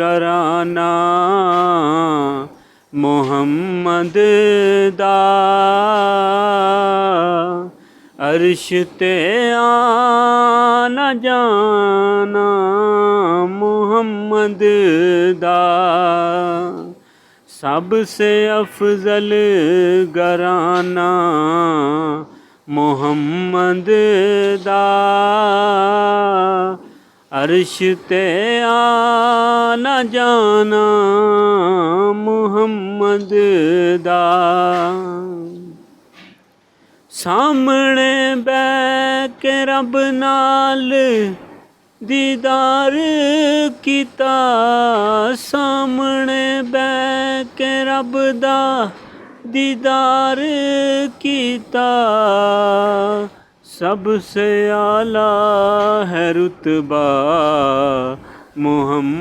घराना मुहम्मद दा अर्श ते आना जाना मुहम्मद दा सबसे अफजल घराना मुहम्मद दा अर्श ते आना जाना मुहम्मद दा सामने बैठ के रब नाल दीदार कीता सामने बैठ के रब दा दीदार कीता सबसे आला है रुतबा मुहम्मद